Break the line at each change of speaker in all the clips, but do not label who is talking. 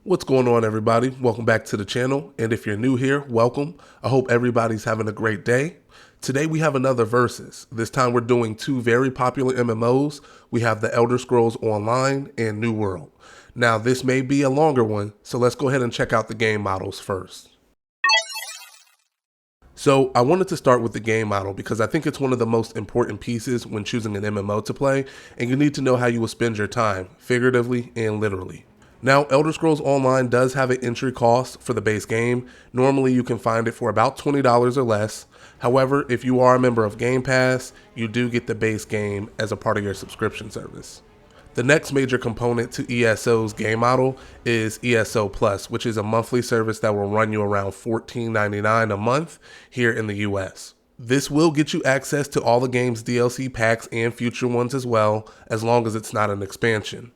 What's going on, everybody? Welcome back to the channel, and if you're new here, welcome. I hope everybody's having a great day. Today we have another Versus. This time we're doing two very popular MMOs. We have the Elder Scrolls Online and New World. Now this may be a longer one, so let's go ahead and check out the game models first. So I wanted to start with the game model because I think it's one of the most important pieces when choosing an MMO to play, and you need to know how you will spend your time, figuratively and literally. Now, Elder Scrolls Online does have an entry cost for the base game. Normally, you can find it for about $20 or less. However, if you are a member of Game Pass, you do get the base game as a part of your subscription service. The next major component to ESO's game model is ESO Plus, which is a monthly service that will run you around $14.99 a month here in the US. This will get you access to all the game's DLC packs and future ones as well, as long as it's not an expansion.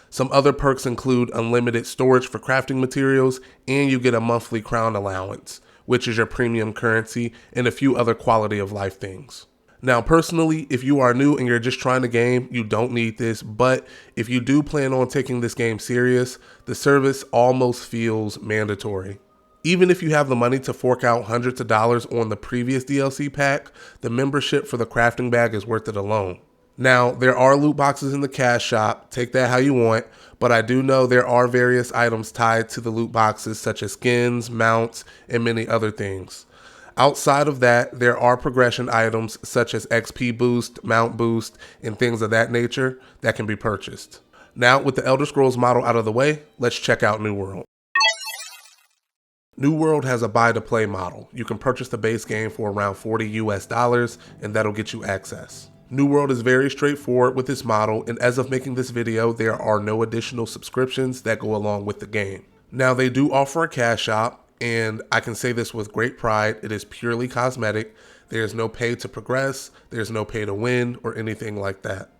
Some other perks include unlimited storage for crafting materials, and you get a monthly crown allowance, which is your premium currency, and a few other quality of life things. Now, personally, if you are new and you're just trying the game, you don't need this, but if you do plan on taking this game serious, the service almost feels mandatory. Even if you have the money to fork out hundreds of dollars on the previous DLC pack, the membership for the crafting bag is worth it alone. Now, there are loot boxes in the cash shop, take that how you want, but I do know there are various items tied to the loot boxes such as skins, mounts, and many other things. Outside of that, there are progression items such as XP boost, mount boost, and things of that nature that can be purchased. Now, with the Elder Scrolls model out of the way, let's check out New World. New World has a buy-to-play model. You can purchase the base game for around $40 US, and that'll get you access. New World is very straightforward with this model, and as of making this video, there are no additional subscriptions that go along with the game. Now, they do offer a cash shop, and I can say this with great pride, it is purely cosmetic. There's no pay to progress, there's no pay to win, or anything like that.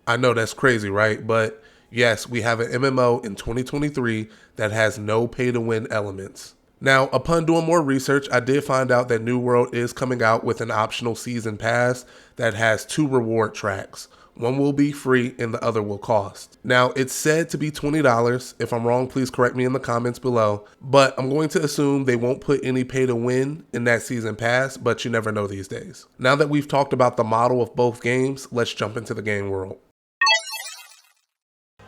I know that's crazy, right? But yes, we have an MMO in 2023 that has no pay to win elements. Now, upon doing more research, I did find out that New World is coming out with an optional season pass that has 2 reward tracks. One will be free and the other will cost. Now, it's said to be $20. If I'm wrong, please correct me in the comments below. But I'm going to assume they won't put any pay to win in that season pass, but you never know these days. Now that we've talked about the model of both games, let's jump into the game world.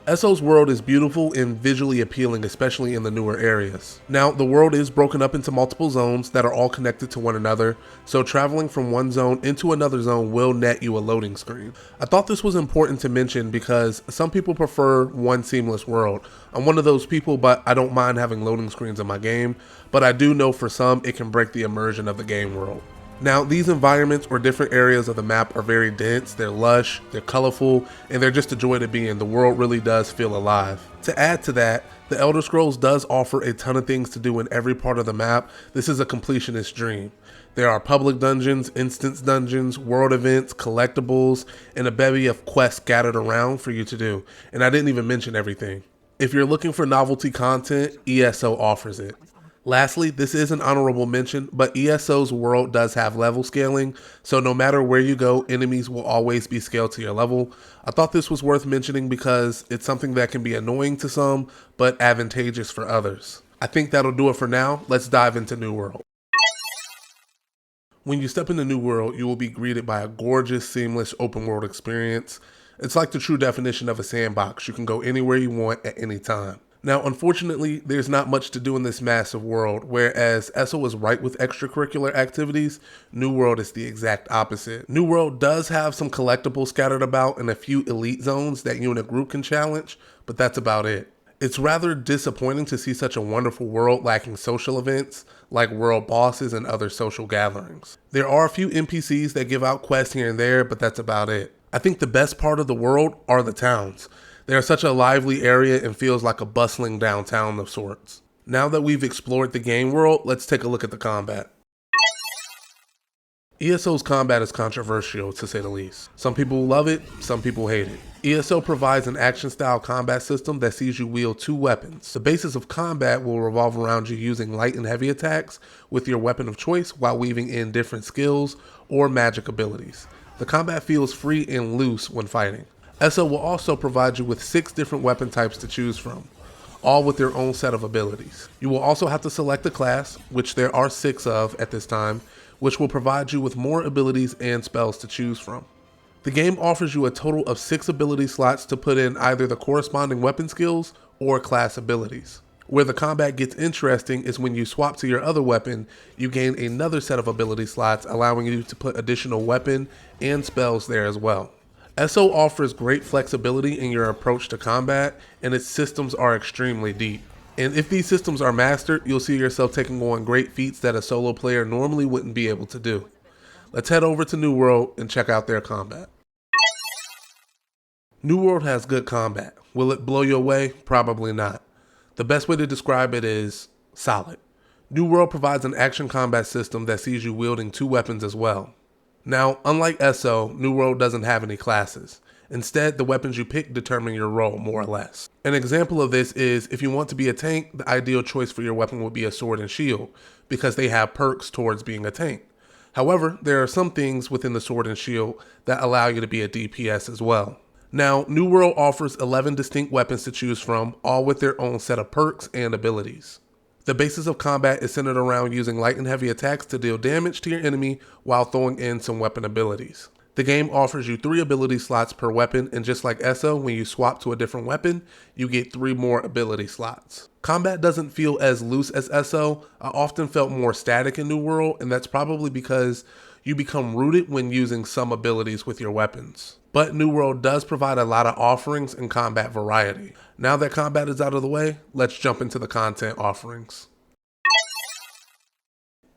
ESO's world is beautiful and visually appealing, especially in the newer areas. Now, the world is broken up into multiple zones that are all connected to one another, so traveling from one zone into another zone will net you a loading screen. I thought this was important to mention because some people prefer one seamless world. I'm one of those people, but I don't mind having loading screens in my game, but I do know for some it can break the immersion of the game world. Now, these environments or different areas of the map are very dense, they're lush, they're colorful, and they're just a joy to be in. The world really does feel alive. To add to that, the Elder Scrolls does offer a ton of things to do in every part of the map. This is a completionist dream. There are public dungeons, instance dungeons, world events, collectibles, and a bevy of quests scattered around for you to do. And I didn't even mention everything. If you're looking for novelty content, ESO offers it. Lastly, this is an honorable mention, but ESO's world does have level scaling, so no matter where you go, enemies will always be scaled to your level. I thought this was worth mentioning because it's something that can be annoying to some, but advantageous for others. I think that'll do it for now. Let's dive into New World. When you step into New World, you will be greeted by a gorgeous, seamless open world experience. It's like the true definition of a sandbox. You can go anywhere you want at any time. Now, unfortunately, there's not much to do in this massive world, whereas ESO is ripe with extracurricular activities, New World is the exact opposite. New World does have some collectibles scattered about and a few elite zones that you and a group can challenge, but that's about it. It's rather disappointing to see such a wonderful world lacking social events like world bosses and other social gatherings. There are a few NPCs that give out quests here and there, but that's about it. I think the best part of the world are the towns. They are such a lively area and feels like a bustling downtown of sorts. Now that we've explored the game world, let's take a look at the combat. ESO's combat is controversial, to say the least. Some people love it, some people hate it. ESO provides an action-style combat system that sees you wield 2 weapons. The basis of combat will revolve around you using light and heavy attacks with your weapon of choice while weaving in different skills or magic abilities. The combat feels free and loose when fighting. ESO will also provide you with 6 different weapon types to choose from. all with their own set of abilities. You will also have to select a class, which there are 6 of at this time, which will provide you with more abilities and spells to choose from. The game offers you a total of 6 ability slots to put in either the corresponding weapon skills or class abilities. Where the combat gets interesting is when you swap to your other weapon, you gain another set of ability slots, allowing you to put additional weapon and spells there as well. ESO offers great flexibility in your approach to combat, and its systems are extremely deep. And if these systems are mastered, you'll see yourself taking on great feats that a solo player normally wouldn't be able to do. Let's head over to New World and check out their combat. New World has good combat. Will it blow you away? Probably not. The best way to describe it is solid. New World provides an action combat system that sees you wielding 2 weapons as well. Now, unlike ESO, New World doesn't have any classes. Instead, the weapons you pick determine your role, more or less. An example of this is, if you want to be a tank, the ideal choice for your weapon would be a sword and shield, because they have perks towards being a tank. However, there are some things within the sword and shield that allow you to be a DPS as well. Now, New World offers 11 distinct weapons to choose from, all with their own set of perks and abilities. The basis of combat is centered around using light and heavy attacks to deal damage to your enemy while throwing in some weapon abilities. The game offers you 3 ability slots per weapon, and just like ESO, when you swap to a different weapon, you get 3 more ability slots. Combat doesn't feel as loose as ESO. I often felt more static in New World, and that's probably because you become rooted when using some abilities with your weapons. But New World does provide a lot of offerings and combat variety. Now that combat is out of the way, let's jump into the content offerings.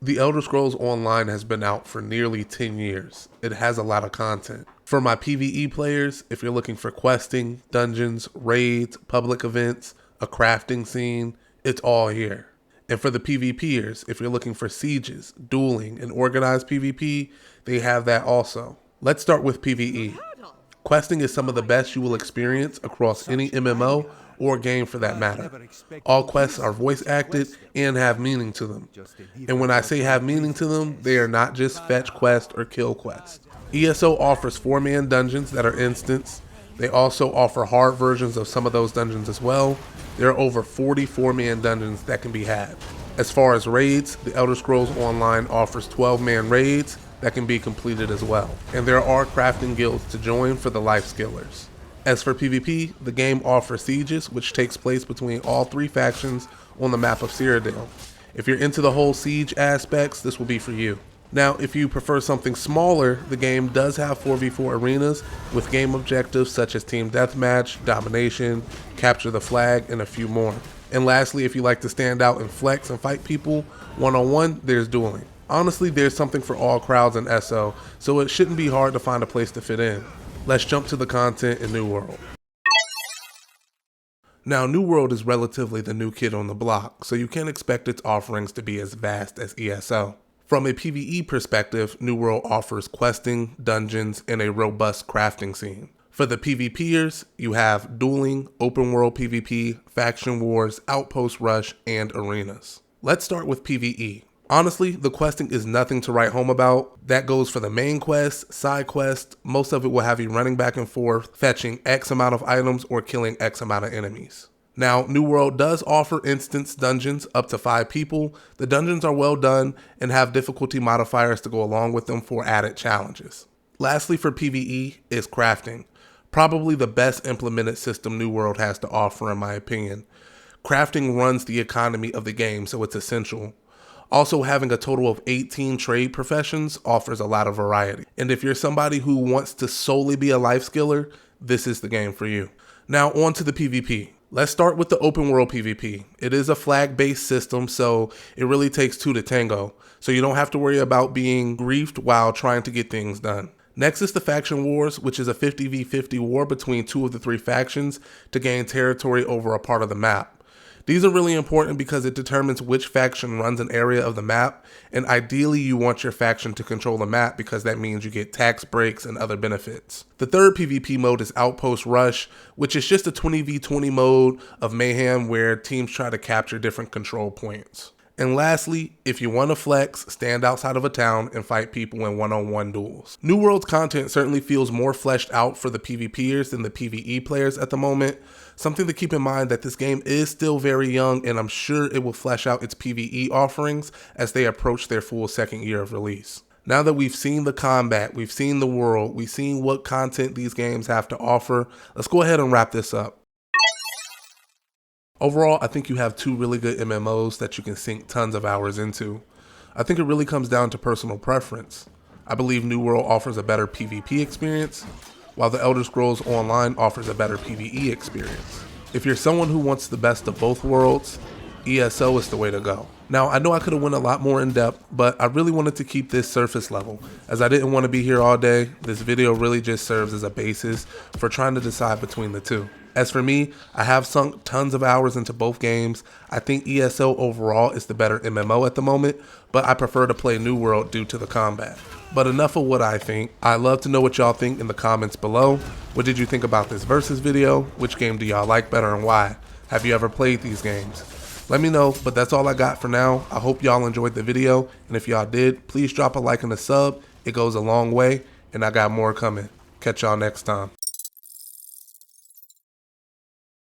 The Elder Scrolls Online has been out for nearly 10 years. It has a lot of content. For my PvE players, if you're looking for questing, dungeons, raids, public events, a crafting scene, it's all here. And for the PvPers, if you're looking for sieges, dueling, and organized PvP, they have that also. Let's start with PvE. Questing is some of the best you will experience across any MMO or game for that matter. All quests are voice acted and have meaning to them. And when I say have meaning to them, they are not just fetch quests or kill quests. ESO offers 4-man dungeons that are instants. They also offer hard versions of some of those dungeons as well. There are over 40 4-man dungeons that can be had. As far as raids, the Elder Scrolls Online offers 12-man raids that can be completed as well. And there are crafting guilds to join for the life skillers. As for PvP, the game offers sieges, which takes place between all 3 factions on the map of Cyrodiil. If you're into the whole siege aspects, this will be for you. Now, if you prefer something smaller, the game does have 4v4 arenas with game objectives such as team deathmatch, domination, capture the flag, and a few more. And lastly, if you like to stand out and flex and fight people one-on-one, there's dueling. Honestly, there's something for all crowds in ESO, so it shouldn't be hard to find a place to fit in. Let's jump to the content in New World. Now, New World is relatively the new kid on the block, so you can't expect its offerings to be as vast as ESO. From a PvE perspective, New World offers questing, dungeons, and a robust crafting scene. For the PvPers, you have dueling, open world PvP, faction wars, outpost rush, and arenas. Let's start with PvE. Honestly, the questing is nothing to write home about. That goes for the main quest, side quest. Most of it will have you running back and forth, fetching X amount of items or killing X amount of enemies. Now, New World does offer instance dungeons up to 5 people. The dungeons are well done and have difficulty modifiers to go along with them for added challenges. Lastly, for PvE is crafting. Probably the best implemented system New World has to offer, in my opinion. Crafting runs the economy of the game, so it's essential. Also, having a total of 18 trade professions offers a lot of variety. And if you're somebody who wants to solely be a life skiller, this is the game for you. Now, on to the PvP. Let's start with the open world PvP. It is a flag-based system, so it really takes 2 to tango. So you don't have to worry about being griefed while trying to get things done. Next is the Faction Wars, which is a 50v50 war between 2 of the 3 factions to gain territory over a part of the map. These are really important because it determines which faction runs an area of the map, and ideally you want your faction to control the map because that means you get tax breaks and other benefits. The third PvP mode is Outpost Rush, which is just a 20v20 mode of mayhem where teams try to capture different control points. And lastly, if you want to flex, stand outside of a town and fight people in one-on-one duels. New World's content certainly feels more fleshed out for the PvPers than the PvE players at the moment. Something to keep in mind that this game is still very young, and I'm sure it will flesh out its PvE offerings as they approach their full second year of release. Now that we've seen the combat, we've seen the world, we've seen what content these games have to offer, let's go ahead and wrap this up. Overall, I think you have two really good MMOs that you can sink tons of hours into. I think it really comes down to personal preference. I believe New World offers a better PvP experience, while the Elder Scrolls Online offers a better PvE experience. If you're someone who wants the best of both worlds, ESO is the way to go. Now, I know I could have went a lot more in depth, but I really wanted to keep this surface level, as I didn't want to be here all day. This video really just serves as a basis for trying to decide between the two. As for me, I have sunk tons of hours into both games. I think ESO overall is the better MMO at the moment, but I prefer to play New World due to the combat. But enough of what I think. I'd love to know what y'all think in the comments below. What did you think about this versus video? Which game do y'all like better and why? Have you ever played these games? Let me know, but that's all I got for now. I hope y'all enjoyed the video, and if y'all did, please drop a like and a sub. It goes a long way, and I got more coming. Catch y'all next time.